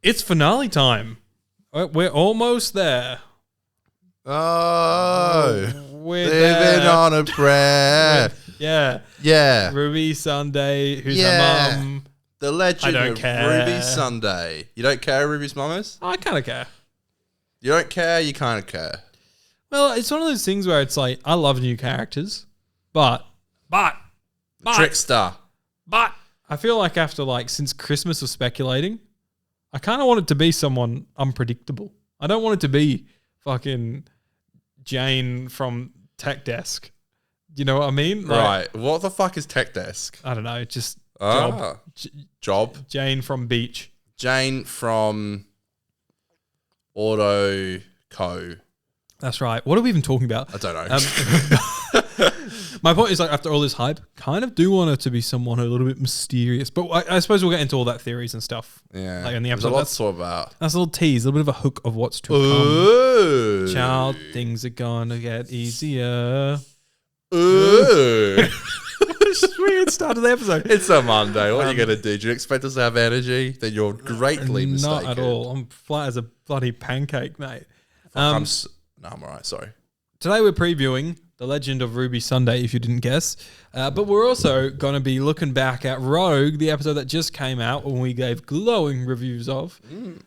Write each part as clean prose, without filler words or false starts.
It's finale time. We're almost there. Oh, We're living there. on a prayer. Yeah. Yeah. Ruby Sunday, who's Yeah. her mum. The legend I don't of care. Ruby Sunday. You don't care who Ruby's mum is? I kind of care. You don't care, you kind of care. Well, it's one of those things where it's like, I love new characters, but, Trickster. I feel like after since Christmas was speculating, I kind of want it to be someone unpredictable. I don't want it to be fucking Jane from Tech Desk. You know what I mean? Right. What the fuck is Tech Desk? I don't know. Just Job. Jane from Beach. Jane from Auto Co. That's right. What are we even talking about? I don't know. My point is, after all this hype, kind of do want it to be someone a little bit mysterious. But I suppose we'll get into all that theories and stuff. Yeah. In the There's a episode. lot to talk about. That's a little tease, a little bit of a hook of what's to Ooh. come. Child, things are gonna get easier. Ooh. It's just weird start of the episode. It's a Monday. What are you going to do? Do you expect us to have energy? Then you're greatly mistaken. Not at all. I'm flat as a bloody pancake, mate. I'm all right. Sorry. Today we're previewing The Legend of Ruby Sunday, if you didn't guess. But we're also going to be looking back at Rogue, the episode that just came out when we gave glowing reviews of.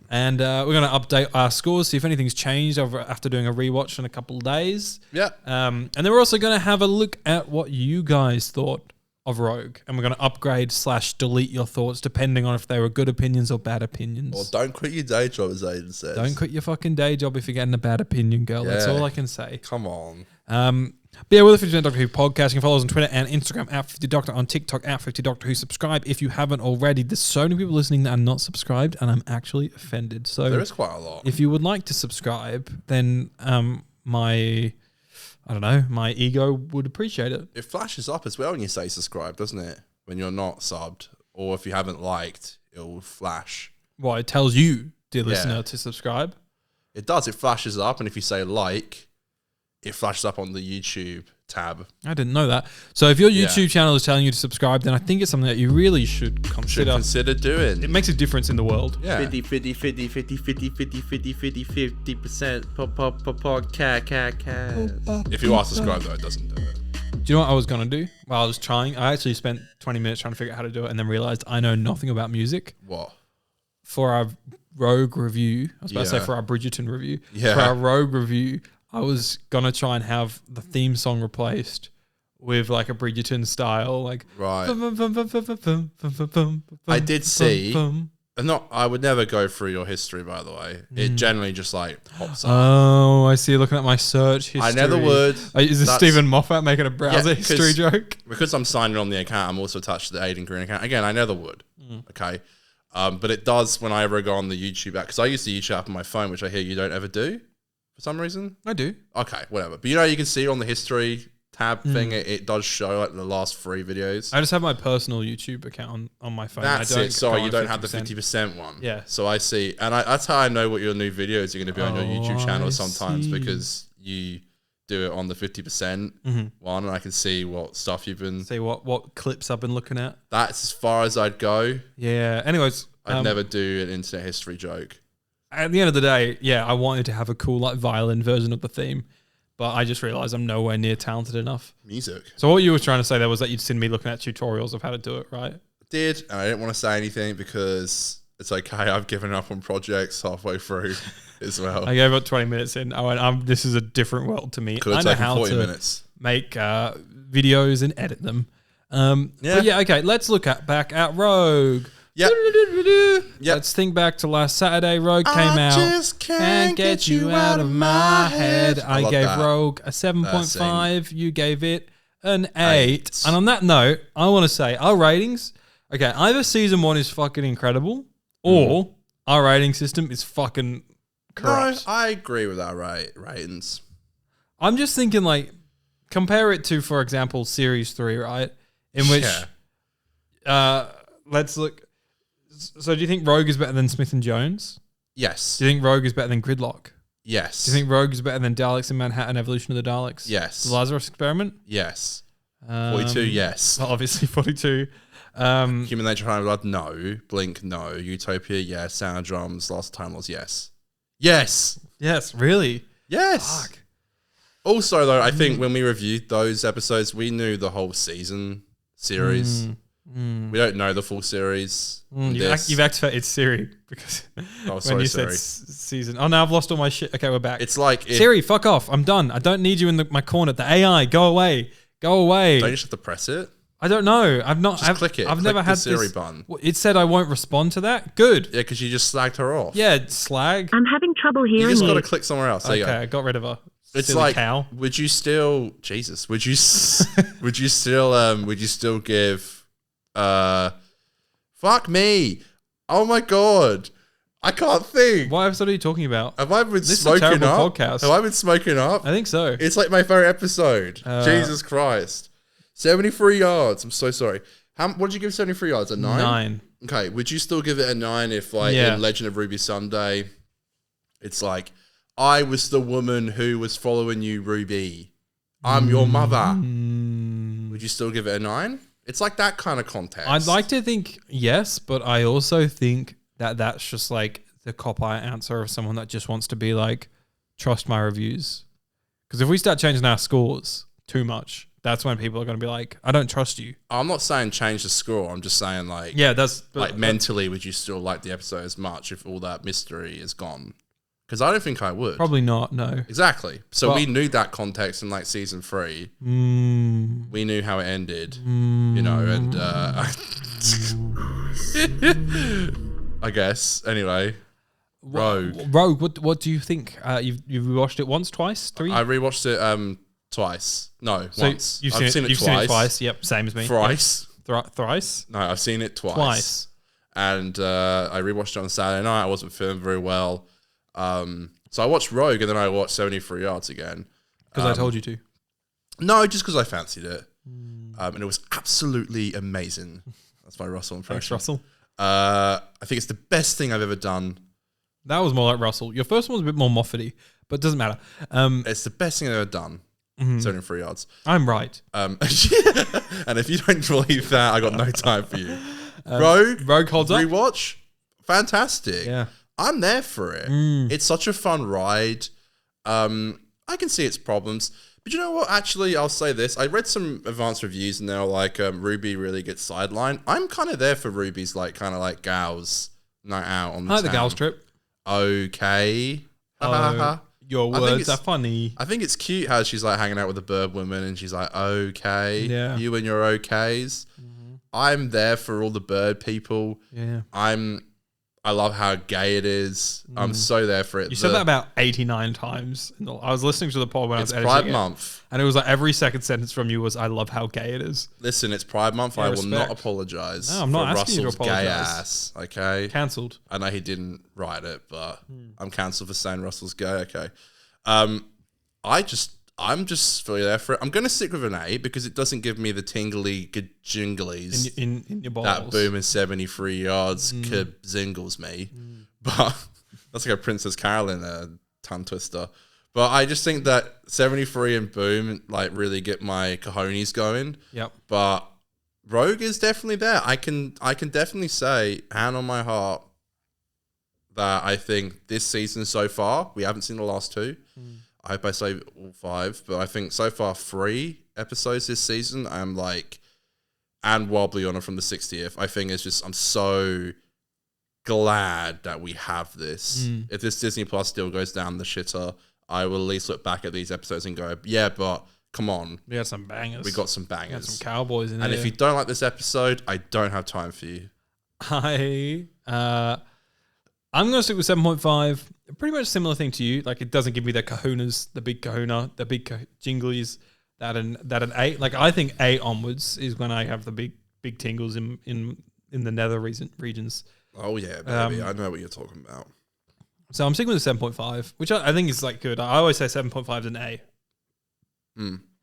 And we're going to update our scores, see if anything's changed after doing a rewatch in a couple of days. Yeah. And then we're also going to have a look at what you guys thought of Rogue. And we're going to upgrade/delete your thoughts depending on if they were good opinions or bad opinions. Or don't quit your day job, as Aiden says. Don't quit your fucking day job if you're getting a bad opinion, girl. That's Yeah. all I can say. Come on. But yeah, we're the 50% Doctor Who podcast. You can follow us on Twitter and Instagram at 50Doctor, on TikTok at 50Doctor Who. Subscribe if you haven't already. There's so many people listening that are not subscribed, and I'm actually offended. So There is quite a lot. if you would like to subscribe, then my ego would appreciate it. It flashes up as well when you say subscribe, doesn't it? When you're not subbed. Or if you haven't liked, it will flash. Well, it tells you, dear Yeah. listener, to subscribe. It does. It flashes up. And if you say like, it flashes up on the YouTube tab. I didn't know that. So if your Yeah. YouTube channel is telling you to subscribe, then I think it's something that you really should Should consider. consider doing. It makes a difference in the world. Yeah. 50% podcast. If you are subscribed, though, it doesn't do it. Do you know what I was going to do? Well, I was trying. I actually spent 20 minutes trying to figure out how to do it and then realized I know nothing about music. What? For our Rogue review, I was about to say Yeah. for our Bridgerton review, Yeah. for our Rogue review, I was going to try and have the theme song replaced with a Bridgerton style, Right. I did see. I would never go through your history, by the way. It generally just pops up. Oh, I see. You're looking at my search history. I never would. Is this That's- Stephen Moffat making a browser Yeah, history joke? Because I'm signed in on the account, I'm also attached to the Aiden Green account. Again, I never would. Okay. But it does when I ever go on the YouTube app. Because I use the YouTube app on my phone, which I hear you don't ever do for some reason. I do. Okay, whatever. But you can see on the history tab thing, it does show the last 3 videos. I just have my personal YouTube account on my phone. That's I don't it. Sorry, go you on don't have the 50%. 50% one. Yeah. So I see. And that's how I know what your new videos are going to be on your YouTube channel I sometimes, see. because you do it on the 50% one, and I can see what stuff you've been. See what clips I've been looking at. That's as far as I'd go. Yeah. Anyways, I'd never do an internet history joke. at the end of the day, yeah, I wanted to have a cool violin version of the theme, but I just realized I'm nowhere near talented enough. Music. So what you were trying to say there was that you'd seen me looking at tutorials of how to do it, right? I did, and I didn't want to say anything because it's okay. I've given up on projects halfway through as well. I gave up 20 minutes in. I went, this is a different world to me. Could I have know taken how 40 to minutes. make videos and edit them. Yeah. But yeah, okay, let's look back at Rogue. Yep. Yep. Let's think back to last Saturday. Rogue came out. Just Can't get you out of my head. I love gave that. Rogue a 7.5. You gave it an 8. And on that note, I want to say our ratings. Okay, either season 1 is fucking incredible, or our rating system is fucking corrupt. No, I agree with our ratings. I'm just thinking compare it to, for example, Series 3, right? In which, let's look. So do you think Rogue is better than Smith and Jones? Yes. Do you think Rogue is better than Gridlock? Yes. Do you think Rogue is better than Daleks in Manhattan, Evolution of the Daleks? Yes. The Lazarus Experiment? Yes. 42, yes. Well, obviously 42. Human Nature, High Blood, no. Blink, no. Utopia, yes. Sound of Drums, Lost Time Lost, yes. Yes. Yes, really. Yes. Fuck. Also, though, I think when we reviewed those episodes, we knew the whole season series. We don't know the full series. You've activated Siri because Oh, when sorry, you Siri. said season. Oh, now I've lost all my shit. Okay, we're back. It's like Siri, fuck off. I'm done. I don't need you in my corner. The AI, go away. Go away. Don't you just have to press it? I don't know. I've not. Just click it. I've Click never the had Siri this. button. It said I won't respond to that. Good. Yeah, because you just slagged her off. Yeah, slag. I'm having trouble You hearing just you. got to click somewhere else. There you Okay, go. I got rid of her. It's Silly like, cow. would you still, Jesus, would you still give, fuck me. Oh my God. I can't think. What episode are you talking about? Have I been This is a smoking terrible up? podcast. Have I been smoking up? I think so. It's like my favorite episode. Jesus Christ. 73 yards. I'm so sorry. What did you give 73 yards? A 9? 9. Okay. Would you still give it a 9 if, like, Yeah. in Legend of Ruby Sunday, it's like, I was the woman who was following you, Ruby. I'm your mother. Would you still give it a 9? It's like that kind of context. I'd like to think yes, but I also think that that's just like the cop-out answer of someone that just wants to be like, trust my reviews. Because if we start changing our scores too much, that's when people are going to be like, I don't trust you. I'm not saying change the score. I'm just saying, like, Yeah, that's like mentally, would you still like the episode as much if all that mystery is gone? Because I don't think I would. probably not. No. Exactly. So Well- we knew that context in like season 3. We knew how it ended, you know, and I guess anyway. Rogue. Rogue. What do you think? You've watched it once, twice, 3? I rewatched it twice. No, So once. You've I've seen it twice. Yep, same as me. Thrice. Yep. Thrice. No, I've seen it twice. Twice. And I rewatched it on Saturday night. I wasn't feeling very well. So I watched Rogue and then I watched 73 Yards again. Because I told you to. No, just because I fancied it. And it was absolutely amazing. That's my Russell Thanks, impression. Russell. I think it's the best thing I've ever done. That was more like Russell. Your first one was a bit more Moffat-y, but it doesn't matter. It's the best thing I've ever done. 73 Yards. I'm right. And if you don't believe that, I got no time for you. Rogue holds up. rewatch, fantastic. Yeah. I'm there for it. It's such a fun ride. I can see its problems. But you know what? Actually, I'll say this. I read some advanced reviews and they're like, Ruby really gets sidelined. I'm kind of there for Ruby's like kind of like gals night out on the I like the town. gals trip. Okay. Your I think words it's- are funny. I think it's cute how she's like hanging out with the bird woman and she's like, okay, Yeah. you and your okays. I'm there for all the bird people. Yeah. I love how gay it is. I'm so there for it. You said that about 89 times. I was listening to the pod when It's I was editing Pride it, Month. and it was like every second sentence from you was, I love how gay it is. Listen, it's Pride Month. Yeah, I will not respect. apologize. No, I'm not for asking you to Russell's gay apologise. ass. Okay, Cancelled. I know he didn't write it, but I'm cancelled for saying Russell's gay. Okay, I'm just fully there for it. I'm going to stick with an A because it doesn't give me the tingly jinglies. In your balls. That boom in 73 yards zingles me. But that's like a Princess Carolyn tongue twister. But I just think that 73 and boom like really get my cojones going. Yep. But Rogue is definitely there. I can definitely say, hand on my heart, that I think this season so far, we haven't seen the last 2. I hope I say all 5, but I think so far 3 episodes this season, I'm like, and Wobbly Honor from the 60th. I think it's just, I'm so glad that we have this. If this Disney Plus still goes down the shitter, I will at least look back at these episodes and go, yeah, but come on, We had some bangers. we got some We had bangers. some cowboys in And there. if you don't like this episode, I don't have time for you. I'm going to stick with 7.5. Pretty much similar thing to you. Like, it doesn't give me the kahunas, the big kahuna, the big jinglies that an 8. Like, I think 8 onwards is when I have the big tingles in the nether regions. Oh yeah, baby, I know what you're talking about. So I'm sticking with the 7.5, which I think is like good. I always say 7.5 is an A.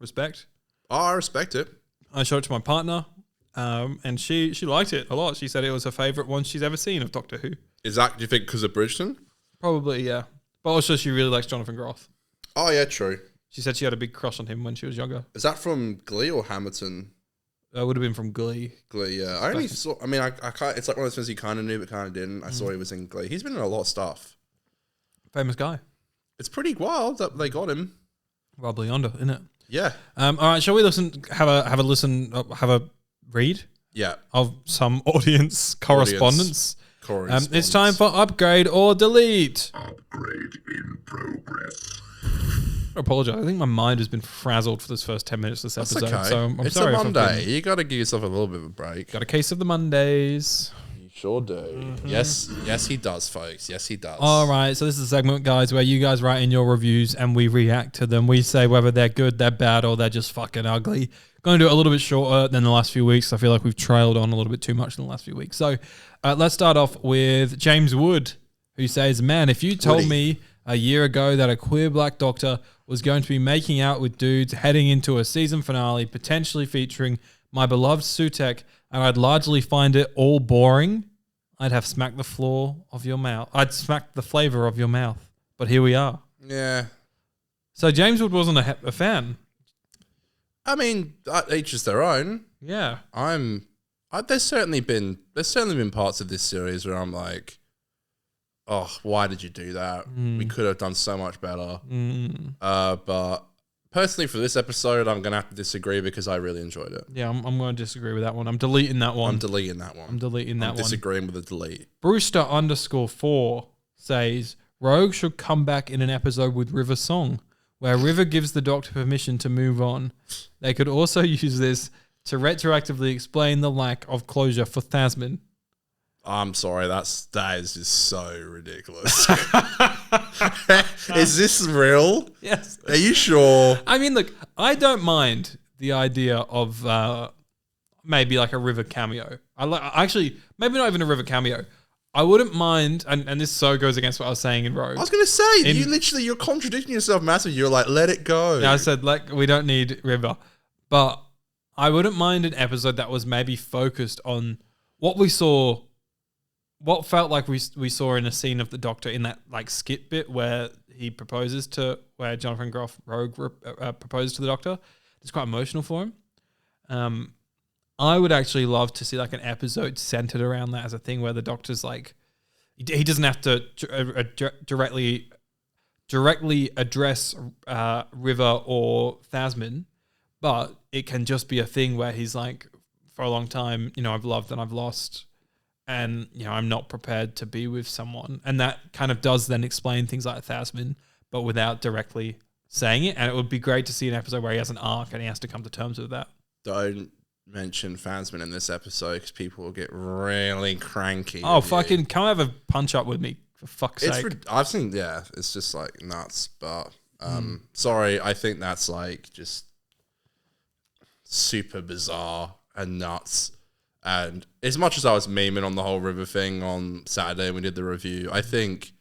Respect. Oh, I respect it. I showed it to my partner, and she liked it a lot. She said it was her favorite one she's ever seen of Doctor Who. Is that, do you think, because of Bridgeton? Probably, yeah. But also, she really likes Jonathan Groff. Oh yeah, true. She said she had a big crush on him when she was younger. Is that from Glee or Hamilton? would have been from Glee. Glee, yeah. I only saw. I mean, I can't. It's like one of those things you kind of knew but kind of didn't. I saw he was in Glee. He's been in a lot of stuff. Famous guy. It's pretty wild that they got him. Rob Leander, isn't it? Yeah. All right, shall we listen? Have a listen. Have a read Yeah. of some audience correspondence. Correspondence. It's time for upgrade or delete. Upgrade in progress. I apologize. I think my mind has been frazzled for this first 10 minutes of this That's episode. okay. So I'm It's sorry a if I've Monday. been- You got to give yourself a little bit of a break. Got a case of the Mondays. You sure do. Yes, he does, folks. Yes, he does. All right, so this is a segment, guys, where you guys write in your reviews and we react to them. We say whether they're good, they're bad, or they're just fucking ugly. Going to do it a little bit shorter than the last few weeks. I feel like we've trailed on a little bit too much in the last few weeks. So let's start off with James Wood, who says, man, if you told Woody. me a year ago that a queer black doctor was going to be making out with dudes heading into a season finale, potentially featuring my beloved Sutek, and I'd largely find it all boring, I'd have smacked the floor of your mouth. I'd smack the flavor of your mouth. But here we are. Yeah. So James Wood wasn't a fan. I mean, each is their own. Yeah. There's certainly been parts of this series where I'm like, oh, why did you do that? We could have done so much better. But personally, for this episode, I'm gonna have to disagree because I really enjoyed it. Yeah, I'm going to disagree with that one. I'm deleting that one. I'm deleting that one. I'm deleting that I'm one. disagreeing with the delete. Brewster_4 says Rogue should come back in an episode with River Song, where River gives the Doctor permission to move on. They could also use this to retroactively explain the lack of closure for Thasmin. I'm sorry, that is just so ridiculous. Is this real? Yes. Are you sure? I mean, look, I don't mind the idea of maybe like a River cameo. Actually, maybe not even a River cameo. I wouldn't mind, and this so goes against what I was saying in Rogue. I was gonna say you're contradicting yourself massively. You're like, let it go. Yeah, I said like we don't need River, but I wouldn't mind an episode that was maybe focused on what we saw, what felt like we saw in a scene of the Doctor in that like skit bit where he proposes to, where Jonathan Groff Rogue proposed to the Doctor. It's quite emotional for him. I would actually love to see like an episode centered around that as a thing where the Doctor's like, he doesn't have to directly address River or Thasmin, but it can just be a thing where he's like, for a long time, I've loved and I've lost, and I'm not prepared to be with someone, and that kind of does then explain things like Thasmin, but without directly saying it. And it would be great to see an episode where he has an arc and he has to come to terms with that. Don't mention Fansman in this episode because people will get really cranky. Oh, with you. fucking come have a punch up with me, for fuck's sake. I've seen, it's just like nuts. But sorry, I think that's like just super bizarre and nuts. And as much as I was memeing on the whole River thing on Saturday when we did the review, I think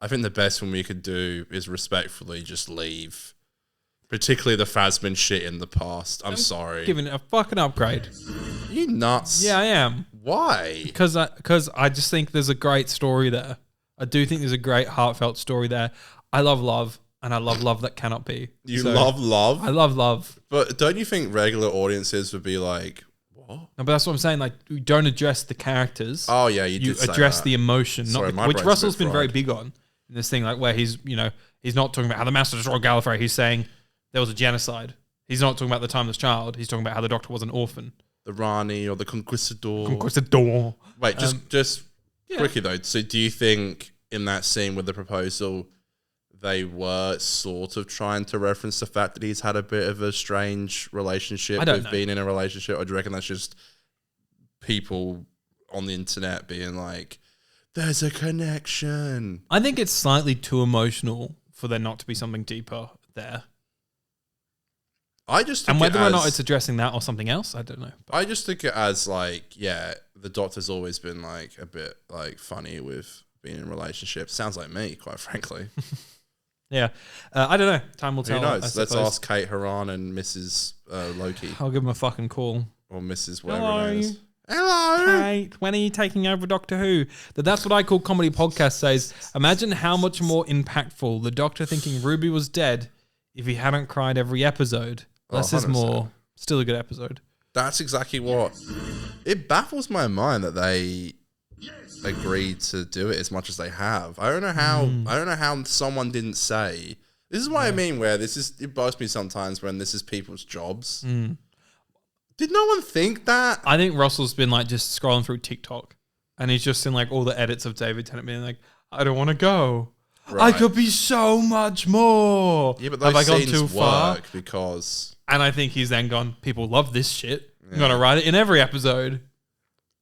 the best thing we could do is respectfully just leave. Particularly the Phasmin shit in the past. I'm sorry. Giving it a fucking upgrade. You nuts. Yeah, I am. Why? Because I just think there's a great story there. I do think there's a great heartfelt story there. I love love, and I love love that cannot be. You So, love love? I love love. But don't you think regular audiences would be like, what? No, but that's what I'm saying. Like, you don't address the characters. Oh, yeah, you You did say address that. the emotion, Sorry, my which brain's a Russell's bit been very fried. big on in this thing. Like, where he's not talking about how the Master destroyed Gallifrey. He's saying there was a genocide. He's not talking about the timeless child. He's talking about how the Doctor was an orphan. The Rani or the Conquistador. Conquistador. Wait, just quickly though. So do you think in that scene with the proposal, they were sort of trying to reference the fact that he's had a bit of a strange relationship I don't with know. being in a relationship? Or do you reckon that's just people on the internet being like, there's a connection? I think it's slightly too emotional for there not to be something deeper there. I just think And whether it or not as- it's addressing that or something else, I don't know. I just think it as like, the Doctor's always been like a bit like funny with being in relationships. Sounds like me, quite frankly. Yeah. I don't know. Time will tell. Who I knows? Let's suppose. ask Kate Haran and Mrs. Loki I'll give him a fucking call. or Mrs. whatever Hello. her name is. Hello. Kate, when are you taking over Doctor Who? That's what I call comedy podcast says. Imagine how much more impactful the Doctor thinking Ruby was dead if he hadn't cried every episode. Less is 100%. more. Still a good episode. That's exactly what. It baffles my mind that they agreed to do it as much as they have. I don't know how. I don't know how someone didn't say. This is what I mean. Where it bugs me sometimes when this is people's jobs. Did no one think that? I think Russell's been like just scrolling through TikTok, and he's just seen like all the edits of David Tennant being like, "I don't want to go. I Right. could be so much more. Yeah, but Have I those gone scenes too far?" work because And I think he's then gone, people love this shit. I'm going to write it in every episode.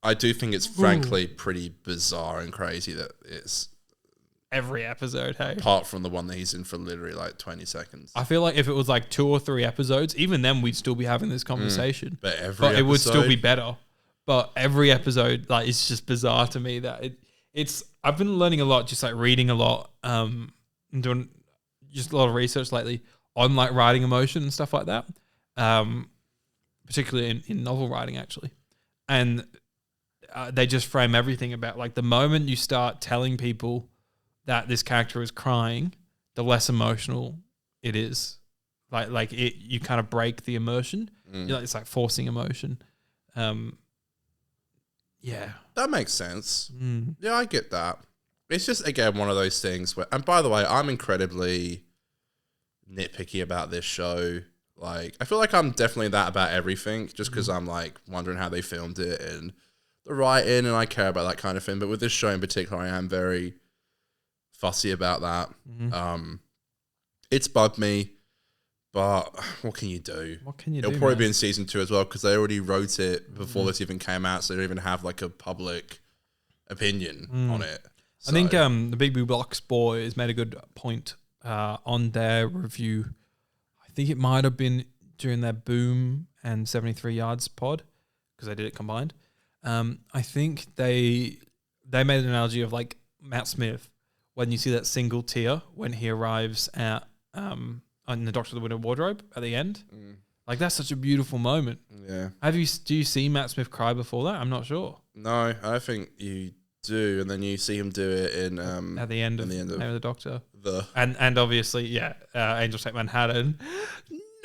I do think it's frankly pretty bizarre and crazy that it's Every episode, hey. apart from the one that he's in for literally like 20 seconds. I feel like if it was like 2 or 3 episodes, even then we'd still be having this conversation. But every But it would still episode- be better. But every episode, like, it's just bizarre to me that it's. I've been learning a lot, just like reading a lot, and doing just a lot of research lately on like writing emotion and stuff like that. Particularly in novel writing, actually, and they just frame everything about like the moment you start telling people that this character is crying, the less emotional it is. Like it, you kind of break the immersion. It's like forcing emotion. Yeah. That makes sense. Yeah, I get that. It's just, again, one of those things where, and by the way, I'm incredibly nitpicky about this show. Like, I feel like I'm definitely that about everything just because I'm like wondering how they filmed it and the writing, and I care about that kind of thing. But with this show in particular, I am very fussy about that. It's bugged me, but what can you do? What can you It'll do? probably man? be in season 2 as well because they already wrote it before this even came out, so they don't even have like a public opinion on it. I think the Big Blue Box Boys made a good point on their review. I think it might have been during their Boom and 73 Yards pod because they did it combined. I think they made an analogy of like Matt Smith when you see that single tear when he arrives at on the Doctor of the Winter Wardrobe at the end. Like that's such a beautiful moment. Yeah. Do you see Matt Smith cry before that? I'm not sure. No, I think you do, and then you see him do it in At the end of the end of Name of the Doctor. the. And obviously, Angels Take Manhattan.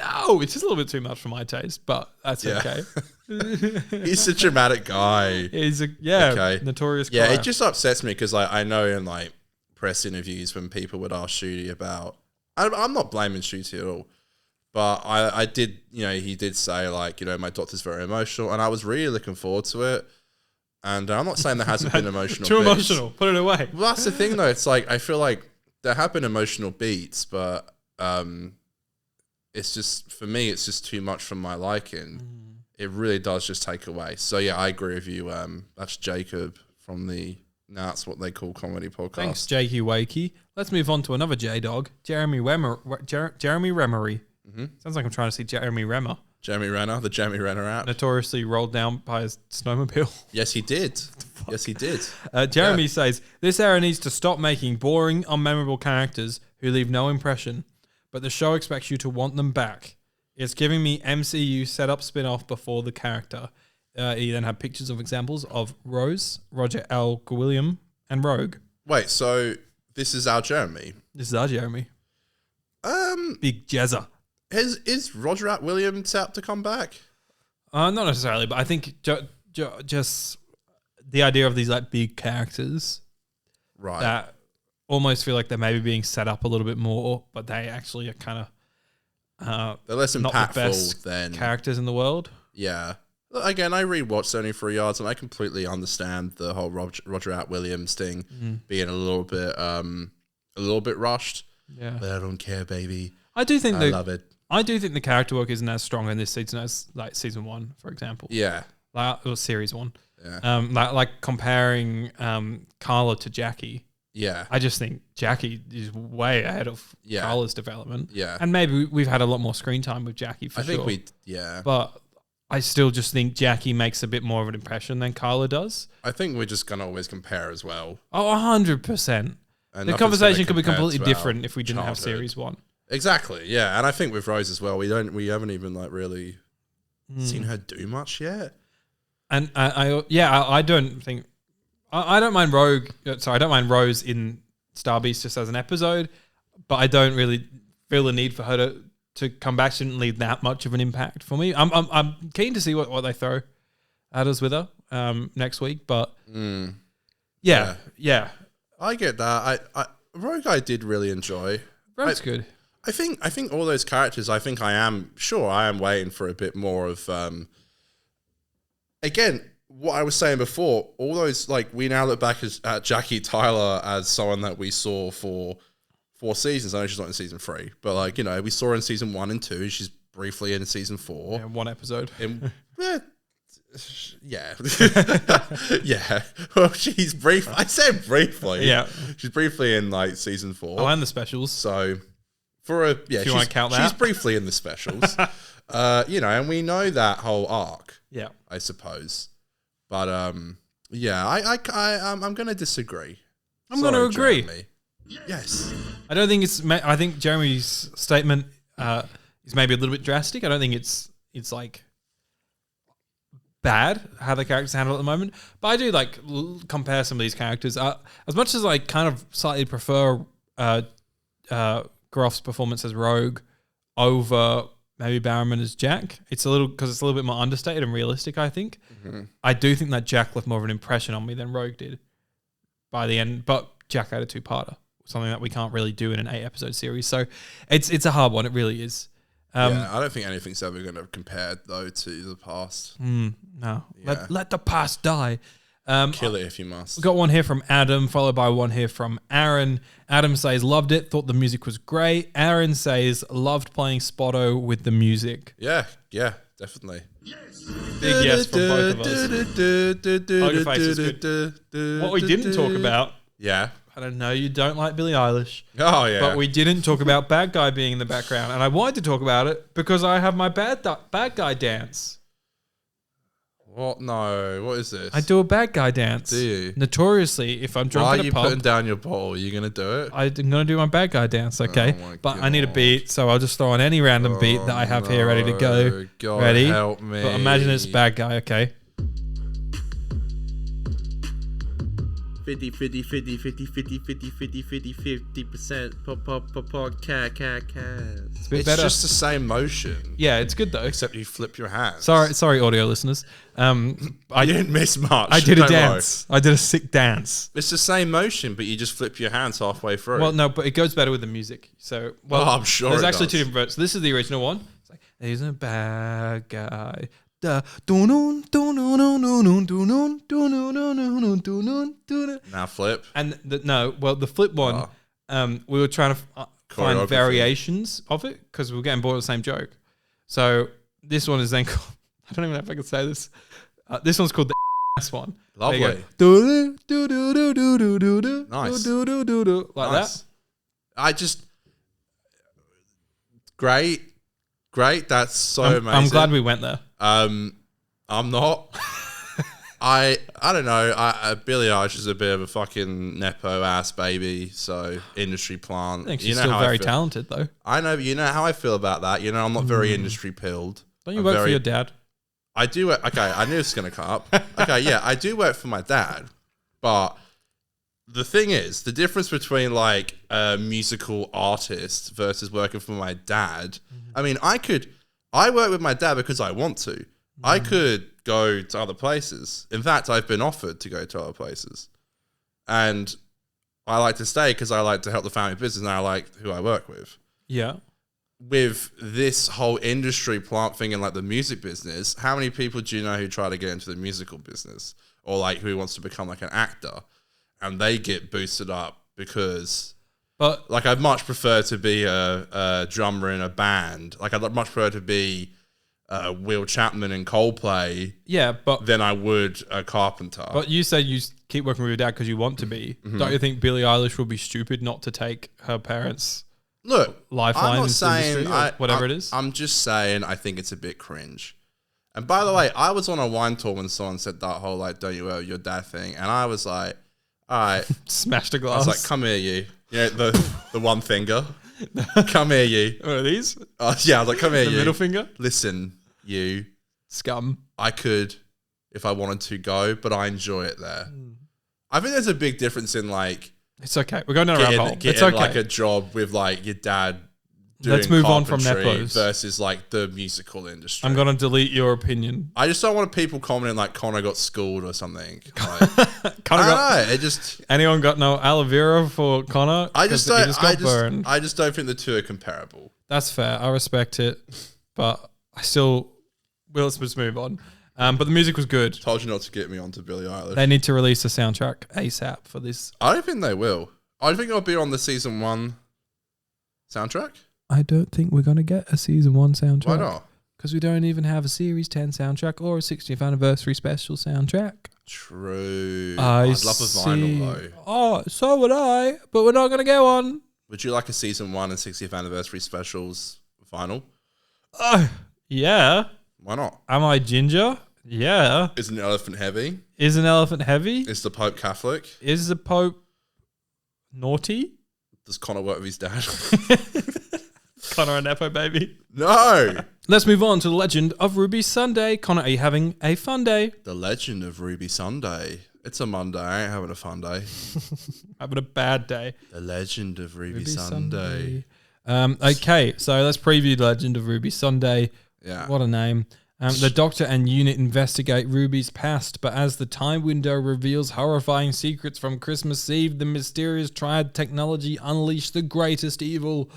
No, it's just a little bit too much for my taste, but that's Yeah. okay. He's a dramatic guy. He's a Okay. notorious Yeah, crier. it just upsets me because like I know in like press interviews when people would ask Shooty about, I'm not blaming Shooty at all, but I did, he did say like, my doctor's very emotional, and I was really looking forward to it. And I'm not saying there hasn't been emotional too bits. emotional. Put it away. Well, that's the thing though. It's like I feel like there have been emotional beats, but it's just for me, it's just too much for my liking. It really does just take away. So yeah, I agree with you. That's Jacob from the Now That's What They Call Comedy podcast. Thanks, Jakey Wakey. Let's move on to another J-Dog, Jeremy Remery. Sounds like I'm trying to see Jeremy Remmer. Jeremy Renner, the Jeremy Renner app. Notoriously rolled down by his snowmobile. Yes, he did. Yes, he did. Jeremy says, this era needs to stop making boring, unmemorable characters who leave no impression, but the show expects you to want them back. It's giving me MCU setup spin-off before the character. He then had pictures of examples of Rose, Roger L. Gwilliam, and Rogue. Wait, so this is our Jeremy. This is our Jeremy. Big Jezza. Is Roger at Williams set up to come back? Not necessarily, but I think just the idea of these like big characters Right. that almost feel like they're maybe being set up a little bit more, but they actually are kind of They're less not the impactful best than characters in the world. Yeah. Again, I rewatched 73 Yards, and I completely understand the whole Roger at Williams thing being a little bit rushed. Yeah, But I don't care, baby. I do think I love it. I do think the character work isn't as strong in this season as like season 1, for example. Yeah. Or series 1. Yeah. Like comparing Carla to Jackie. Yeah. I just think Jackie is way ahead of Yeah. Carla's development. Yeah. And maybe we've had a lot more screen time with Jackie for I sure. think yeah. But I still just think Jackie makes a bit more of an impression than Carla does. I think we're just going to always compare as well. Oh, 100%. And The nothing's conversation gonna could be compare completely to our different if we didn't have childhood. series 1. Exactly. Yeah. And I think with Rose as well, we haven't even like really seen her do much yet. And I don't think I don't mind Rogue. Sorry, I don't mind Rose in Star Beast just as an episode, but I don't really feel the need for her to to come back shouldn't leave that much of an impact for me. I'm keen to see what they throw at us with her next week, but yeah. I get that. Rogue I did really enjoy. Rogue's good. I think all those characters. I am waiting for a bit more of. Again, what I was saying before, all those we now look back at Jackie Tyler as someone that we saw for 4 seasons. I know she's not in season 3, but we saw her in season 1 and 2. She's briefly in season 4. Yeah, 1 episode. Yeah. Yeah. Well, she's brief. I said briefly. Yeah. She's briefly in season 4. Oh, and the specials. So if you want to count that. She's briefly in the specials. And we know that whole arc. Yeah. I suppose. But I'm going to disagree. I'm going to agree. Jeremy. Yes. I don't think it's. I think Jeremy's statement is maybe a little bit drastic. I don't think it's bad how the characters handle it at the moment. But I do compare some of these characters. As much as I kind of slightly prefer Groff's performance as Rogue over maybe Barrowman as Jack. It's a little bit more understated and realistic, I think. Mm-hmm. I do think that Jack left more of an impression on me than Rogue did by the end, but Jack had a 2-parter, something that we can't really do in an 8-episode series. So it's a hard one. It really is. I don't think anything's ever going to compare though to the past. No, Yeah. let the past die. Kill it if you must. We've got one here from Adam, followed by one here from Aaron. Adam says, loved it, thought the music was great. Aaron says, loved playing Spotto with the music. Yeah, definitely. Big yes from both of us. Poker Face is good. What we didn't talk about, Yeah. I don't know, you don't like Billie Eilish. Oh, yeah. But we didn't talk about Bad Guy being in the background. And I wanted to talk about it because I have my bad guy dance. What? No. What is this? I do a bad guy dance. Do you? Notoriously, if I'm drunk Why at are a you pub, putting down your bottle? Are you going to do it? I'm going to do my bad guy dance, okay? Oh my but I need a God. beat, so I'll just throw on any random beat that I have here ready to go. God, Ready? help me. But imagine it's bad guy, okay? 50 50% podcast. It's a bit It's better. just the same motion, Yeah, it's good though. except you flip your hands. Sorry, audio listeners. You didn't miss much. I did a Don't worry. dance. I did a sick dance. It's the same motion, but you just flip your hands halfway through. Well, no, but it goes better with the music. So, Oh, I'm sure there's it actually does. 2 different versions. So this is the original one. It's like, he's a bad guy. Now flip. And the flip one, we were trying to find Choreography. variations of it because we were getting bored of the same joke. So this one is then called, I don't even know if I can say this. This one's called the ass one. There you Lovely. go. Nice. Like Nice. that. I just great. That's so amazing. I'm glad we went there. I'm not. I don't know. Billie Eilish is a bit of a fucking nepo ass baby. So industry plant. I think she's You know still how I very feel. talented though. I know, but you know how I feel about that. You know, I'm not very industry pilled. Don't you I'm work for very- your dad? I do. Okay, I knew this was going to come up. Okay, yeah, I do work for my dad, but the thing is, the difference between like a musical artist versus working for my dad. I mean, I work with my dad because I want to. I could go to other places. In fact, I've been offered to go to other places, and I like to stay because I like to help the family business, and I like who I work with. Yeah. With this whole industry plant thing in like the music business, how many people do you know who try to get into the musical business or like who wants to become like an actor and they get boosted up because But like I'd much prefer to be a drummer in a band. Like I'd much prefer to be Will Chapman in Coldplay yeah, but than I would a carpenter. you said you keep working with your dad because you want to be. Mm-hmm. Don't you think Billie Eilish would be stupid not to take her parents' Look, lifeline I'm not into the saying industry or whatever it is? I'm just saying I think it's a bit cringe. And by the way, I was on a wine tour when someone said that whole like "don't you work with your dad" thing, and I was like, "All right." Smashed a I glass. was like, "Come here, you." You know the one finger. Come here, you. What are these? Yeah, I was like, "Come here, The you." middle finger? Listen, you. Scum. I could, if I wanted to, go, but I enjoy it there. I think there's a big difference in like It's okay. We're going down a rabbit hole. getting It's okay. like a job with like your dad Let's doing move on from carpentry Nepos. versus like the musical industry. I'm gonna delete your opinion. I just don't want people commenting like Connor got schooled or something. Like, Connor got, I don't know. It just. anyone got no aloe vera for Connor? I just 'Cause he don't. burned. I just don't think the two are comparable. That's fair. I respect it, but I still. Well, let's just move on. But the music was good. Told you not to get me onto Billie Eilish. They need to release a soundtrack ASAP for this. I don't think they will. I think it'll be on the season 1 soundtrack. I don't think we're gonna get a season 1 soundtrack. Why not? Because we don't even have a series 10 soundtrack or a 60th anniversary special soundtrack. True. I I'd love a vinyl though. Oh, so would I, but we're not gonna get one. Would you like a season 1 and 60th anniversary specials vinyl? Yeah. Why not? Am I ginger? Yeah. Is an elephant heavy? Is an elephant heavy? Is the Pope Catholic? Is the Pope naughty? Does Connor work with his dad? Connor and Nepo, baby. No. Let's move on to the legend of Ruby Sunday. Connor, are you having a fun day? The Legend of Ruby Sunday. It's a Monday. I ain't having a fun day. Having a bad day. The Legend of Ruby Sunday. Okay, so let's preview the Legend of Ruby Sunday. Yeah. What a name. The Doctor and unit investigate Ruby's past, but as the time window reveals horrifying secrets from Christmas Eve, the mysterious Triad technology unleashed the greatest evil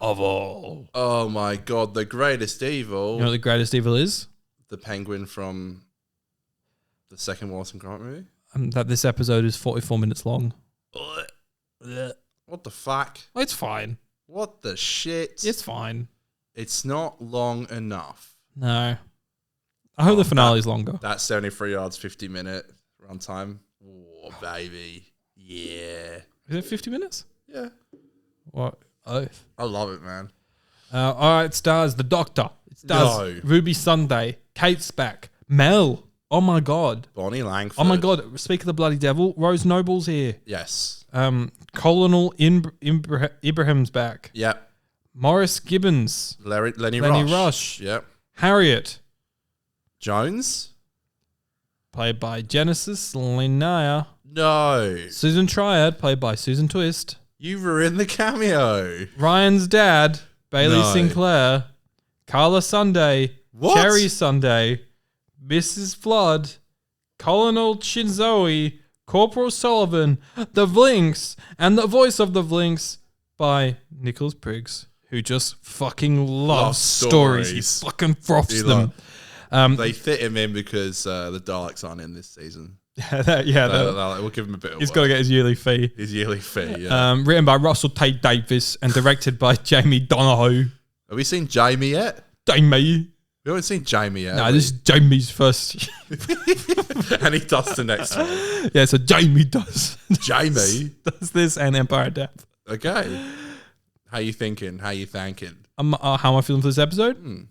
of all. Oh my god, the greatest evil. You know what the greatest evil is? The penguin from the second Wallace and Gromit movie. That this episode is 44 minutes long. What the fuck? It's fine. What the shit? It's fine. It's not long enough. No. I hope the finale is longer. That 73 yards, 50-minute runtime. Oh, baby. Yeah. Is it 50 minutes? Yeah. What? Oh. I love it, man. All right, it stars the Doctor. It stars No. Ruby Sunday. Kate's back. Mel. Oh my God. Bonnie Langford. Oh my God. Speak of the bloody devil. Rose Noble's here. Yes. Colonel Ibrahim's back. Yep. Morris Gibbons. Lenny Rush. Yep. Harriet. Jones? Played by Genesis Linnea. No. Susan Triad. Played by Susan Twist. You ruined the cameo. Ryan's dad. Bailey No. Sinclair. Carla Sunday. What? Cherry Sunday. Mrs. Flood. Colonel Shinzoi. Corporal Sullivan. The Vlinks. And the voice of the Vlinks by Nicholas Briggs, who just fucking loves stories. He stories. fucking froths He them. They fit him in because the Daleks aren't in this season. He's We'll give him a bit of got to get his yearly fee. his yearly fee. Yeah. Written by Russell Tate Davis and directed by Jamie Donoghue. Have we seen Jamie yet? Jamie. We haven't seen Jamie yet. No, have this is Jamie's first. we? And he does the next one. Yeah, so Jamie does Jamie. does this and Empire of Death. Okay. How you thinking? How you thanking? How am I feeling for this episode?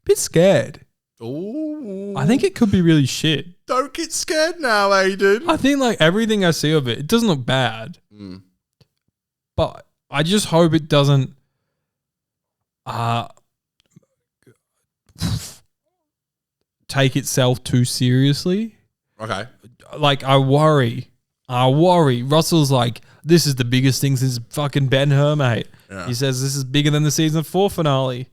Bit scared. Ooh. I think it could be really shit. Don't get scared now, Aiden. I think like everything I see of it, it doesn't look bad. But I just hope it doesn't take itself too seriously. Okay. Like I worry. Russell's like, this is the biggest thing since fucking Ben-Hur, mate. Yeah. He says this is bigger than the season 4 finale.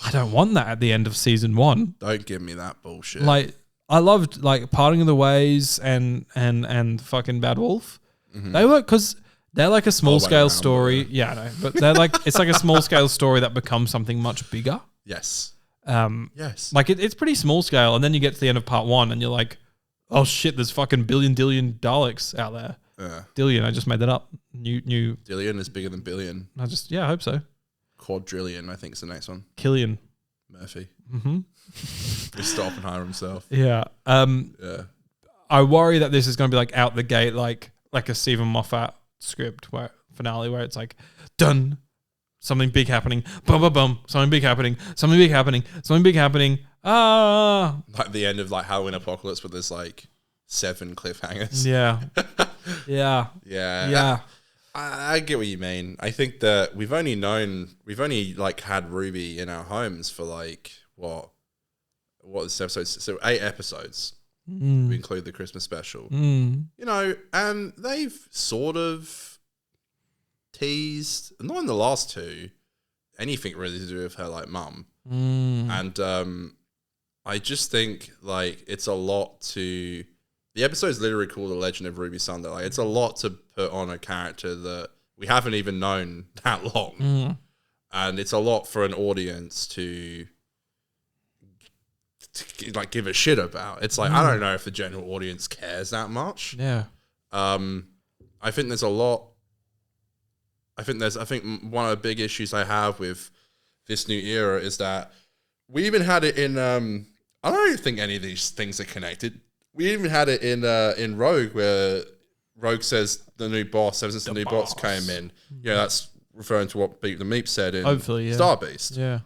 I don't want that at the end of season 1. Don't give me that bullshit. Like I loved like Parting of the Ways and fucking Bad Wolf. They work because they're like a small scale story. Yeah, I know, but they're like it's like a small scale story that becomes something much bigger. yes. Yes, like it's pretty small scale, and then you get to the end of part 1, and you're like, oh shit, there's fucking dillion Daleks out there. Yeah. Dillion, I just made that up. New. Dillion is bigger than billion. I hope so. Quadrillion, I think, is the next one. Killian. Murphy. Mr. Oppenheimer himself. Yeah. Yeah. I worry that this is going to be like out the gate, like a Stephen Moffat script finale where it's like done, something big happening, bum bum bum, something big happening, something big happening, something big happening. Like the end of like Halloween Apocalypse, where there's like 7 cliffhangers. Yeah. Yeah. Yeah. Yeah. I get what you mean. I think that we've only like had Ruby in our homes for like what is episodes? So 8 episodes. We include the Christmas special. You know, and they've sort of teased, not in the last 2, anything really to do with her like mum. Mm. And I just think like it's a lot to. The episode is literally called "The Legend of Ruby Sunday." Like it's a lot to put on a character that we haven't even known that long, and it's a lot for an audience to like give a shit about. It's like I don't know if the general audience cares that much. Yeah. I think there's a lot. I think one of the big issues I have with this new era is that we even had it in. I don't think any of these things are connected. We even had it in Rogue, where Rogue says the new boss, ever since the new boss came in. Yeah, that's referring to what Beat the Meep said in Hopefully, yeah. Star Beast. Yeah.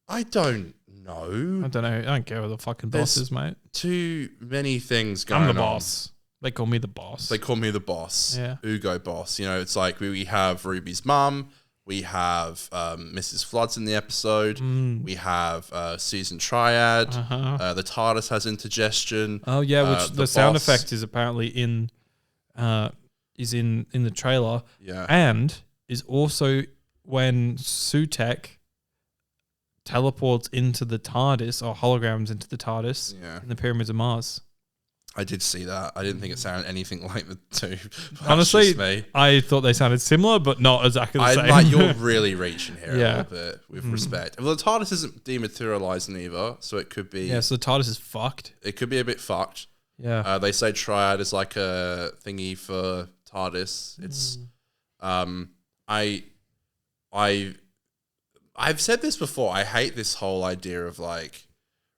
I don't know. I don't know. I don't care what the fucking boss There's is, mate. Too many things going on. I'm the boss. They call me the boss. They call me the boss. Yeah. Ugo boss. You know, it's like we have Ruby's mum. We have Mrs. Floods in the episode. We have Susan Triad. The TARDIS has indigestion. Oh yeah, which the sound boss- effect is apparently in the trailer. Yeah. And is also when Sutek teleports into the TARDIS or holograms into the TARDIS Yeah. in the Pyramids of Mars. I did see that. I didn't think it sounded anything like the two. That's Honestly, just me. I thought they sounded similar, but not exactly the same. Like you're really reaching here Yeah. a little bit with respect. Well, the TARDIS isn't dematerializing either, so it could be. Yeah, so the TARDIS is fucked. It could be a bit fucked. Yeah. They say Triad is like a thingy for TARDIS. It's I've said this before. I hate this whole idea of like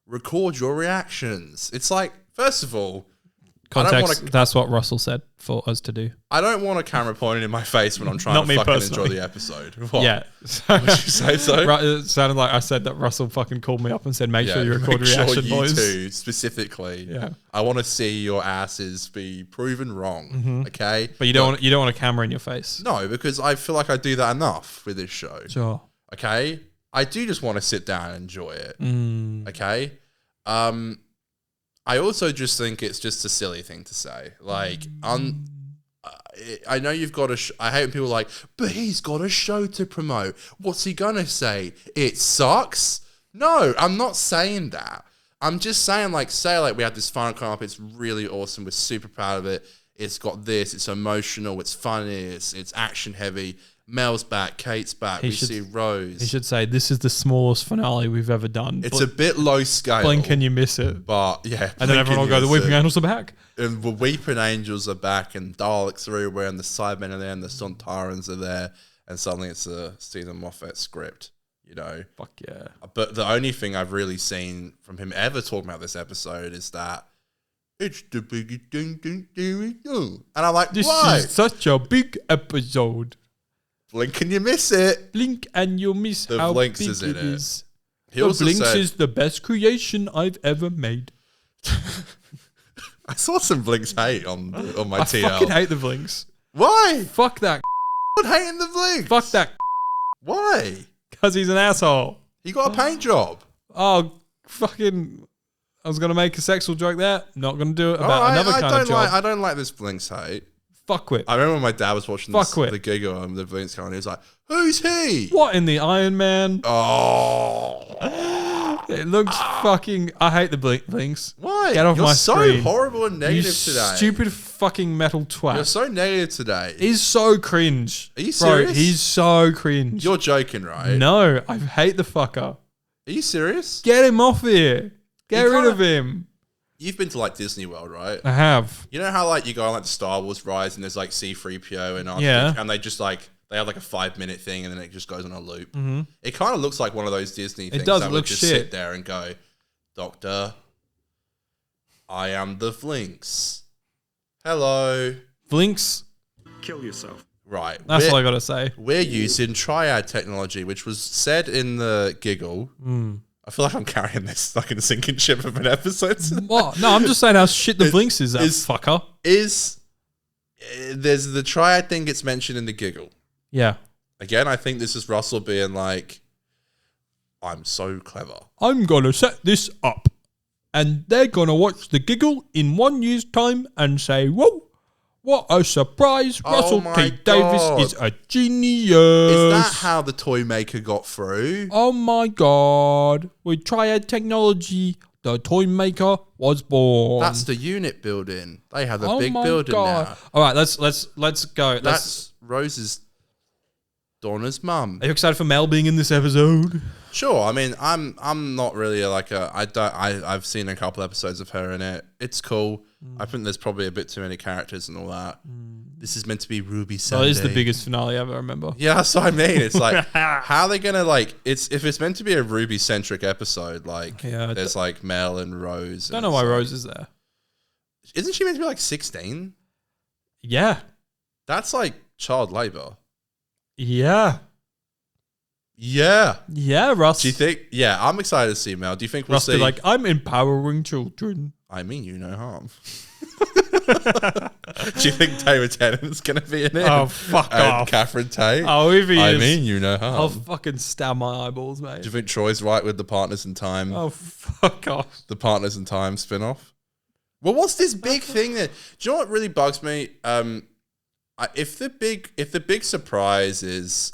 record your reactions. It's like, first of all, Context, that's what Russell said for us to do. I don't want a camera pointing in my face when I'm trying Not to me fucking personally. enjoy the episode. What? Yeah. Would you say so? It sounded like I said that Russell fucking called me up and said, make sure you record make sure reaction, you boys. two, specifically. Yeah. I want to see your asses be proven wrong. Okay? But you don't want a camera in your face. No, because I feel like I do that enough with this show. Sure. Okay? I do just want to sit down and enjoy it. Okay? I also just think it's just a silly thing to say. Like, I know you've got I hate when people are like, but he's got a show to promote. What's he gonna say? It sucks? No, I'm not saying that. I'm just saying, like, we have this final come up. It's really awesome. We're super proud of it. It's got this. It's emotional. It's funny. It's action heavy. Mel's back. Kate's back. We see Rose. He should say, this is the smallest finale we've ever done. It's a bit low scale. Blink and you miss it. But, yeah. And then everyone will go, the Weeping Angels are back. And the Weeping Angels are back, and Daleks are everywhere, and the Cybermen are there, and the Sontarans are there, and suddenly it's a Stephen Moffat script, you know? Fuck yeah. But the only thing I've really seen from him ever talking about this episode is that it's the biggest thing. And I'm like, This why? is such a big episode. Blink and you miss it. Blink and you'll miss The how Blinks big is in it it. is. He The also Blinks said, is the best creation I've ever made. I saw some Blinks hate on my I TL. fucking hate the Blinks. Why? Fuck that. I'm hating the Blinks. Fuck that. Why? Because he's an asshole. He got a paint job. Oh, fucking. I was going to make a sexual joke there. Not going to do it about Oh, another kind of job. I don't like this Blinks hate. Fuckwit. I remember when my dad was watching Fuckwit. the gig on the Blinks and he was like, who's he? What in the Iron Man? Oh. It looks fucking. I hate the Blinks. Why? Get off You're my so screen. horrible and You negative today. stupid fucking metal twat. You're so negative today. He's so cringe. Are you Bro, serious? he's so cringe. You're joking, right? No, I hate the fucker. Are you serious? Get him off here. Get You rid can't- of him. You've been to like Disney World, right? I have. You know how like you go on like the Star Wars rides and there's like C-3PO and R2, Yeah. and they just like they have like a 5-minute thing and then it just goes on a loop. Mm-hmm. It kind of looks like one of those Disney things does, that it would looks just shit. sit there and go, Doctor, I am the Blinks. Hello. Blinks. Kill yourself. Right. That's we're, all I gotta say. we're using Triad technology, which was said in the giggle. I feel like I'm carrying this fucking sinking ship of an episode. What? No, I'm just saying how shit the Is- Blinks is. That is- fucker. There's the Triad thing gets mentioned in the giggle. Yeah. Again, I think this is Russell being like, I'm so clever. I'm gonna set this up, and they're gonna watch the giggle in 1 year's time and say, "Whoa, What a surprise! Oh Russell my T Davis God. is a genius. Is that how the toy maker got through? Oh my God! With Triad Technology, the toy maker was born. That's the unit building. They have a oh big my building God. now. All right, let's go. That's Rose's Donna's mum. Are you excited for Mel being in this episode? Sure. I mean, I'm not really I've seen a couple episodes of her in it. It's cool. I think there's probably a bit too many characters and all that. This is meant to be Ruby Sunday. That is the biggest finale I ever remember. Yeah, that's what I mean. It's like, how are they gonna like? If it's meant to be a Ruby centric episode, like Yeah, there's like Mel and Rose. Don't know why Rose is there. Isn't she meant to be like 16? Yeah, That's like child labor. yeah, Yeah. yeah. Russ. Do you think? Yeah, I'm excited to see Mel. Do you think we'll Russ see? be like, I'm empowering children. I mean, you no harm. Do you think David Tennant's gonna be in it? Oh, fuck and off. Catherine Tate. Oh, if he I is, mean, you no harm. I'll fucking stab my eyeballs, mate. Do you think Troy's right with the Partners in Time? Oh, fuck off. The Partners in Time spin-off? Well, what's this big thing that? Do you know what really bugs me? If the big surprise is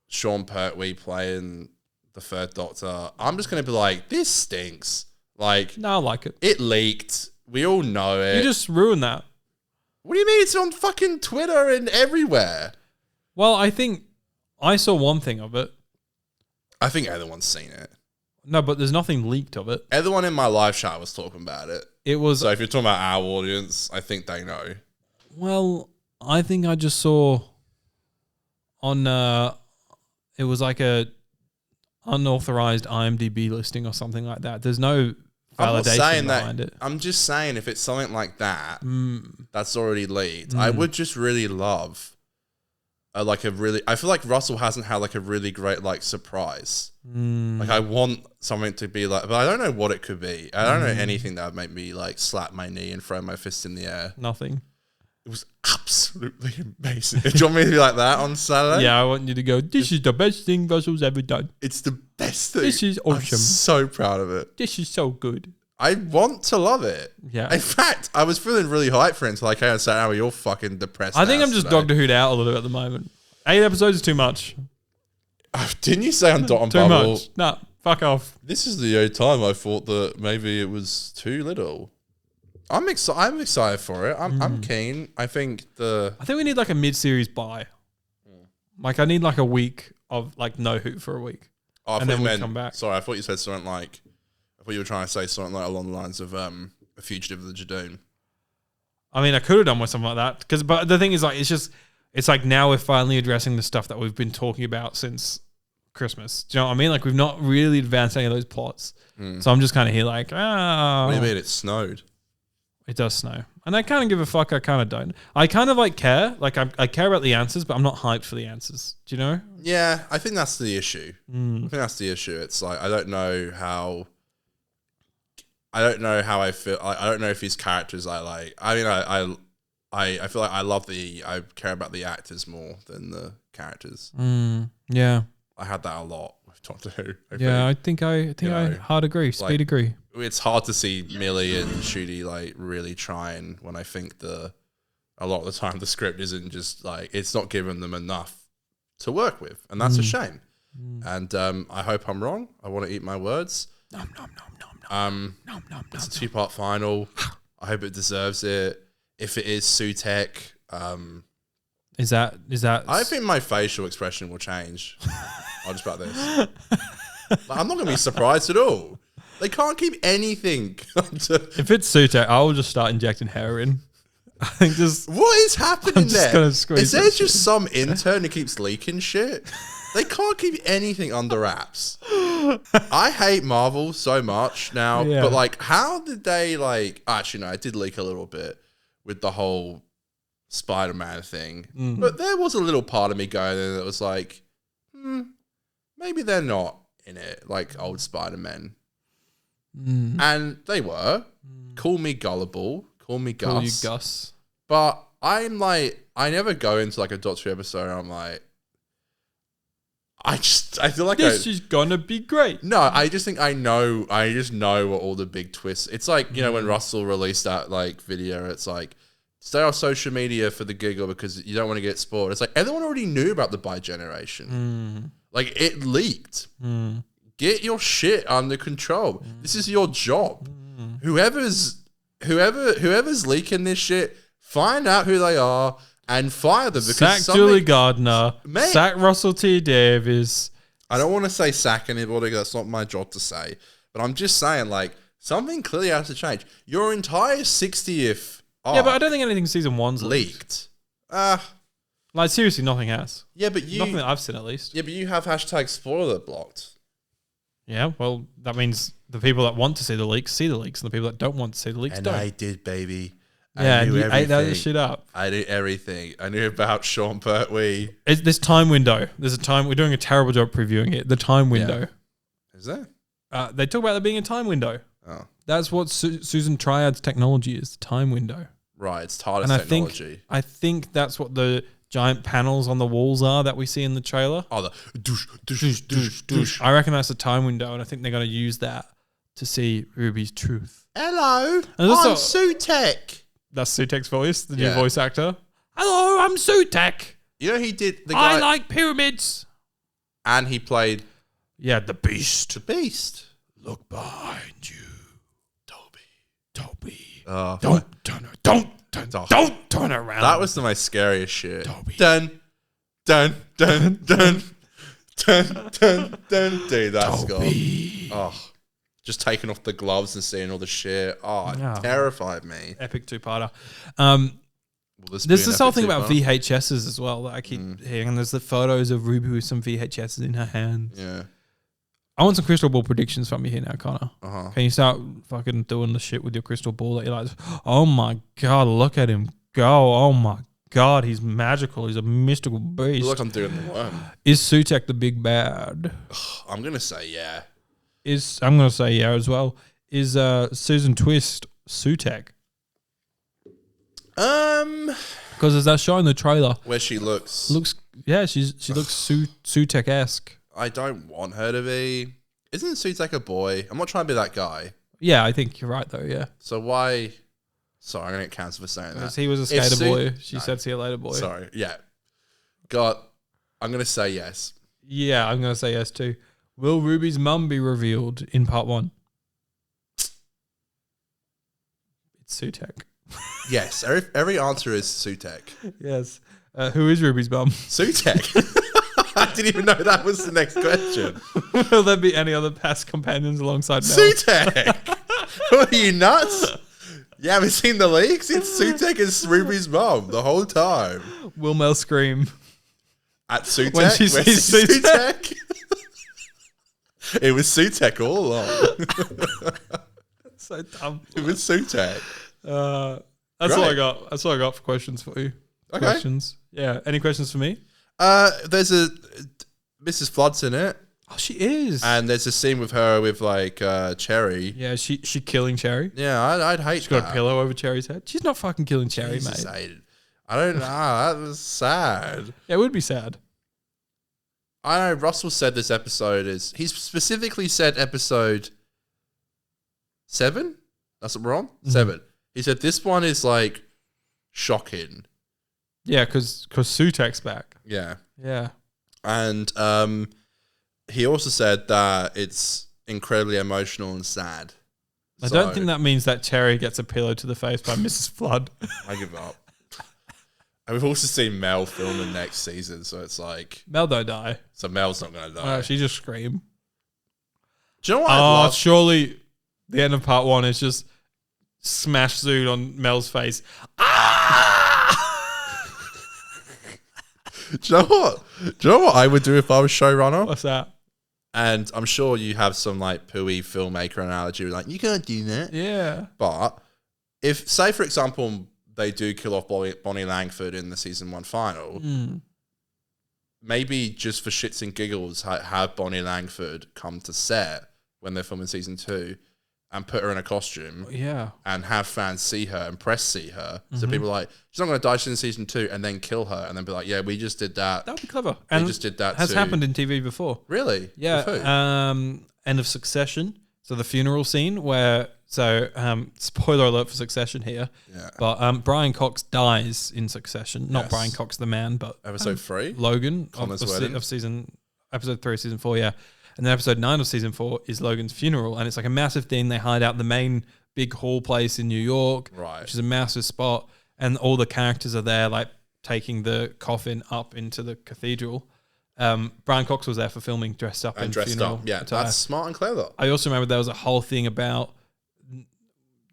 Sean Pertwee playing the Third Doctor, I'm just gonna be like, this stinks. Like, No, I like it. it leaked. We all know it. You just ruined that. What do you mean? It's on fucking Twitter and everywhere. Well, I think I saw one thing of it. I think everyone's seen it. No, but there's nothing leaked of it. Everyone in my live chat was talking about it. It was, So if you're talking about our audience, I think they know. well, I think I just saw on, it was like a unauthorized IMDb listing or something like that. There's no I'm not validation saying behind that. it. I'm just saying if it's something like that Mm. that's already leaked, I would just really love I feel like Russell hasn't had like a really great like surprise. Like I want something to be like, but I don't know what it could be. I don't know anything that would make me like slap my knee and throw my fist in the air. Nothing. It was absolutely amazing. Do you want me to be like that on Saturday? Yeah, I want you to go, this is the best thing Russell's ever done. It's the best thing. This is I'm awesome. so proud of it. This is so good. I want to love it. Yeah. In fact, I was feeling really hyped for it until I came and said, "Oh, you're fucking depressed." I think ass I'm just today." Doctor Who'd out a little bit at the moment. 8 episodes is too much. Didn't you say on Dot and Too Bubble? much. Nah, fuck off. This is the only time I thought that maybe it was too little. I'm excited for it. I'm keen. I think I think we need like a mid-series buy. Like I need like a week of like no Hoot for a week. Oh, I And thought then you we meant- come back. Sorry, I thought you said something like. I thought you were trying to say something like along the lines of A Fugitive of the Jadoon. I mean, I could have done with something like that. But the thing is, like, it's like now we're finally addressing the stuff that we've been talking about since Christmas. Do you know what I mean? Like, we've not really advanced any of those plots. So I'm just kind of here like, What do you mean? It snowed. It does snow. And I kind of give a fuck. I kind of don't. I kind of like care. Like, I care about the answers, but I'm not hyped for the answers. Do you know? Yeah, I think that's the issue. I think that's the issue. It's like I don't know how I feel. I don't know if his characters I like. I mean, I feel like I care about the actors more than the characters. Yeah. I had that a lot with Doctor Who. Yeah, I think I know, hard agree. Speed like- agree. It's hard to see Millie and Shooty like really trying when I think a lot of the time the script isn't just like it's not giving them enough to work with, and that's a shame. And I hope I'm wrong. I want to eat my words. It's a 2-part final. I hope it deserves it. If it is Sutek, Is that I think my facial expression will change. I'll just about this. Like, I'm not going to be surprised at all. They can't keep anything. if it's Sutek, I will just start injecting heroin. I think just What is happening I'm just there? gonna squeeze Is there that just some intern who keeps leaking shit? They can't keep anything under wraps. I hate Marvel so much now, Yeah. but like, how did they like? Actually, no, it did leak a little bit with the whole Spider-Man thing, but there was a little part of me going in that was like, maybe they're not in it like old Spider-Man, and they were. Call me gullible, call me Gus. call you Gus. But I'm like, I never go into like a Doctor Who episode and I'm like, I feel like This is gonna be great. no, I just think I just know what all the big twists. It's like, you know, when Russell released that like video, it's like stay off social media for the giggle because you don't want to get spoiled. It's like everyone already knew about the bi-generation. Like it leaked. Get your shit under control. This is your job. Whoever's leaking this shit, find out who they are and fire them. Because Sack Julie Gardner. Mate. Sack Russell T Davies. I don't want to say sack anybody. That's not my job to say. But I'm just saying, like, something clearly has to change. Your entire 60th arc Yeah, but I don't think anything season 1's leaked. Like, seriously, nothing has. Yeah, but Nothing that I've seen, at least. Yeah, but you have hashtag spoiler blocked. Yeah, well, that means the people that want to see the leaks see the leaks, and the people that don't want to see the leaks And don't. I did, baby. Yeah, I and knew you ate that everything. shit up. I knew everything. I knew about Sean Pertwee. It's this time window. There's a time. We're doing a terrible job previewing it. The time window. Is there? They talk about there being a time window. Oh, That's what Susan Triad's technology is. The time window. right. It's TARDIS And technology. I think that's what the giant panels on the walls are that we see in the trailer. Oh, the douche, douche, douche, douche. I reckon that's a time window, and I think they're going to use that to see Ruby's truth. Hello, And also- I'm Sutek. That's Sutek's voice, the new Yeah. voice actor. Hello, I'm Sutek. You know he did the guy, I like pyramids. and he played Yeah, the beast. the Beast. Look behind you, Toby. Oh, Don't turn around. that was the most scariest shit. Toby. Dun, dun, dun, dun, dun, dun, dun. Dude, that's got. Oh, just taking off the gloves and seeing all the shit. Oh, it Yeah. terrified me. Epic two-parter. Will this There's be an this whole epic thing about two-part? VHSs as well that I keep hearing. And there's the photos of Ruby with some VHSs in her hands. Yeah. I want some crystal ball predictions from you here now, Connor. Uh-huh. Can you start fucking doing the shit with your crystal ball that you're like, oh my God, look at him go. Oh my God, he's magical. He's a mystical beast. Look, I'm doing the worm. Is Sutek the big bad? I'm gonna say yeah. I'm going to say yeah as well. Is Susan Twist Sutek? Because as that show in the trailer, Where she looks. she looks Sutek-esque. I don't want her to be. Isn't Sutek a boy? I'm not trying to be that guy. Yeah, I think you're right though. Yeah, So why? Sorry, I'm gonna get cancelled for saying because that. he was a If skater Su- boy. She No. said, "See you later, boy." Sorry. Yeah. I'm gonna say yes. Yeah, I'm going to say yes too. Will Ruby's mum be revealed in part 1? It's Sutek. Yes. Every answer is Sutek. Yes. Who is Ruby's mum? Sutek. I didn't even know that was the next question. Will there be any other past companions alongside Mel? Sutek. What are you nuts? You haven't seen the leaks? It's Sutek and Ruby's mom the whole time. Will Mel scream? At Sutek? When she Where's sees Sutek? It was Sutek all along. So dumb. It was Sutek. That's all I Great. got. That's all I got for questions for you. Okay. Questions? Yeah. Any questions for me? There's a Mrs. Flood's in it, Oh, she is. and there's a scene with her with like Cherry. Yeah, she killing Cherry. Yeah, I'd hate She's got that. a pillow over Cherry's head. She's not fucking killing Cherry, Jesus, mate. I don't know. That was sad. Yeah, it would be sad. I know Russell said this episode is. He's specifically said episode 7. That's what we're on. 7. He said this one is like shocking. Yeah, because Sutek's back. Yeah, Yeah. and he also said that it's incredibly emotional and sad. I don't think that means that Cherry gets a pillow to the face by Mrs. Flood. I give up. And we've also seen Mel film the next season, so it's like, Mel don't die. so Mel's not going to die. She just scream. Do you know what Oh, I love? surely the end of part 1 is just smash zoom on Mel's face. Do you know what I would do if I was showrunner? What's that? And I'm sure you have some like pooey filmmaker analogy, like you can't do that. Yeah. But if, say, for example, they do kill off Bonnie Langford in the season 1 final, maybe just for shits and giggles, have Bonnie Langford come to set when they're filming season 2 and put her in a costume Yeah. and have fans see her and press see her. So people are like, she's not going to die, she's in season 2, and then kill her and then be like, yeah, we just did that. That would be clever. We And just did that has too. happened in TV before. Really? Yeah. With who? End of Succession. So the funeral scene where So, spoiler alert for Succession here. Yeah. But Brian Cox dies in Succession. Not Yes. Brian Cox the man, but Episode 3. Logan Connor's of wedding. episode 3 of season 4, yeah. And then episode 9 of season 4 is Logan's funeral. And it's like a massive thing. They hide out the main big hall place in New York, Right. which is a massive spot. And all the characters are there, like taking the coffin up into the cathedral. Brian Cox was there for filming, dressed up in And dressed funeral up. Yeah, attire. that's smart and clever. I also remember there was a whole thing about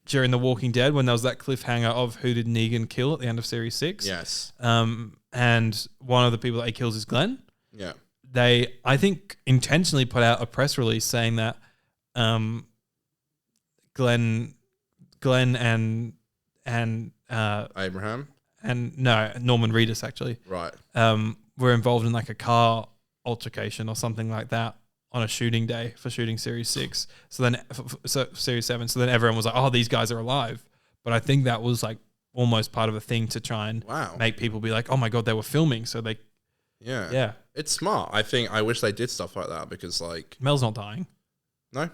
during The Walking Dead when there was that cliffhanger of who did Negan kill at the end of series 6. Yes. And one of the people that he kills is Glenn. Yeah. They, I think, intentionally put out a press release saying that Glenn and Abraham. Norman Reedus actually Right. were involved in like a car altercation or something like that on a shooting day for shooting series 6. So then series 7. So then everyone was like, oh, these guys are alive. But I think that was like almost part of a thing to try and Wow. make people be like, oh my God, they were filming. So they, Yeah. yeah. It's smart. I wish they did stuff like that because, like, Mel's not dying. no.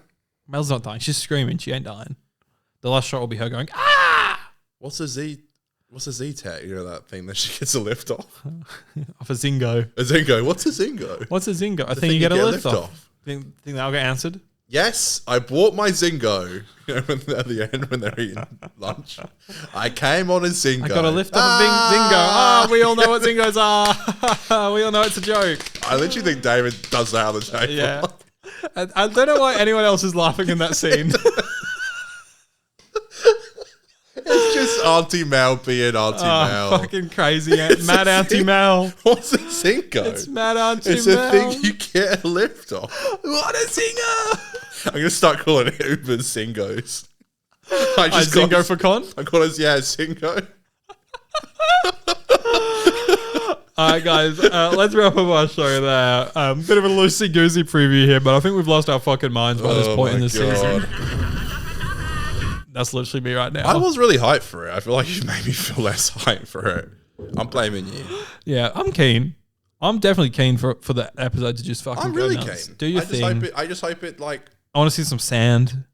Mel's not dying. She's screaming. She ain't dying. The last shot will be her going, ah! What's a Z-Tech? You know that thing that she gets a lift off? Off a Zingo. A Zingo. What's a Zingo? What's a Zingo? I The think you thing get a lift off. off. Think that'll get answered? Yes, I bought my Zingo. You know, at the end when they're eating lunch, I came on a Zingo. I got a lift off a Zingo. Ah, we all know what Zingos are. We all know it's a joke. I literally think David does that on the table. Yeah. I don't know why anyone else is laughing in that scene. It's just Auntie Mel being Auntie Mel. Fucking crazy. Mad Auntie Mel. What's a Zingo? It's Mad Auntie It's Mel. a thing you get a lift off. What a Zinger. I'm gonna start calling it Uber Zingos. I Zingo for con? I call it Zingo. All right, guys, let's wrap up our show there. Bit of a loosey-goosey preview here, but I think we've lost our fucking minds by this point in the season. That's literally me right now. I was really hyped for it. I feel like you made me feel less hyped for it. I'm blaming you. Yeah, I'm keen. I'm definitely keen for the episode to just fucking I'm go really nuts. keen. Do your thing. I just hope it like. I want to see some sand.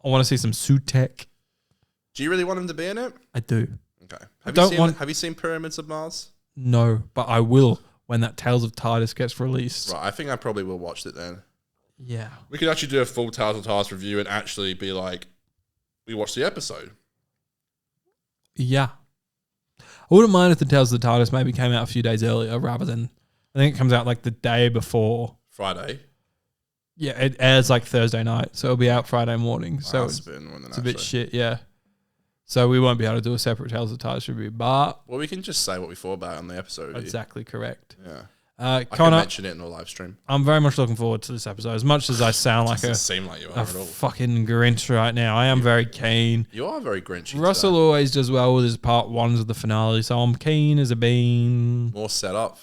I want to see some Sutek. Do you really want him to be in it? I do. Okay. Have you seen Pyramids of Mars? No, but I will when that Tales of TARDIS gets released. Right. I think I probably will watch it then. Yeah. We could actually do a full Tales of TARDIS review and actually be like, we watched the episode. Yeah. I wouldn't mind if the Tales of the TARDIS maybe came out a few days earlier rather than, I think it comes out like the day before. Friday. Yeah, it airs like Thursday night, so it'll be out Friday morning. So That's it's a bit shit, yeah. So we won't be able to do a separate Tales of the TARDIS review, but Well, we can just say what we thought about it on the episode review. exactly correct. Yeah. I can Connor, mention it in the live stream. I'm very much looking forward to this episode. As much as I sound like Doesn't a seem like you are a at all. fucking Grinch right now, I am very keen. You are very grinchy. Russell today. always does well with his part ones of the finale, so I'm keen as a bean. More setup.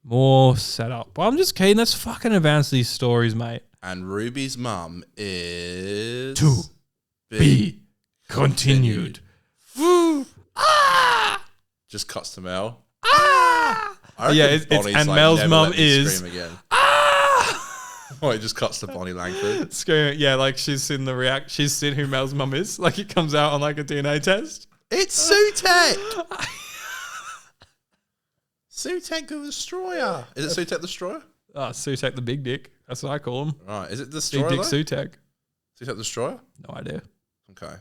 More setup. But I'm just keen. Let's fucking advance these stories, mate. And Ruby's mum is To be continued. Woo! Ah! Just cuts to Mel. Ah! I Yeah, reckon it's Bonnie's and like, Mel's never mum let me is scream again. Ah! Oh, it just cuts to Bonnie Langford. Screaming. Yeah, like she's seen the react. She's seen who Mel's mum is. Like it comes out on like a DNA test. It's Sutek. Sutek the Destroyer. Is it Sutek the Destroyer? Ah, Sutek the big dick. That's what I call him. Right. Is it Big Destroyer? dick though? Sutek. Sutek the Destroyer. No idea. Okay.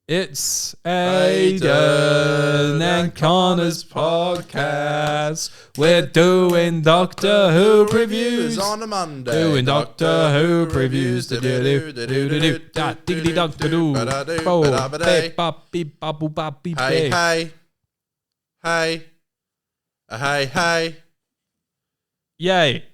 It's Aiden and Connor's podcast. We're doing Doctor Who previews. on a Monday. Doing Doctor Who previews. Do-do-do-do-do-do. Da-diggity-dunk-a-doo. Bo-be-ba-bee-ba-boo-ba-bee-bay. Hey, hey. Hey. Hey, hey. Yay.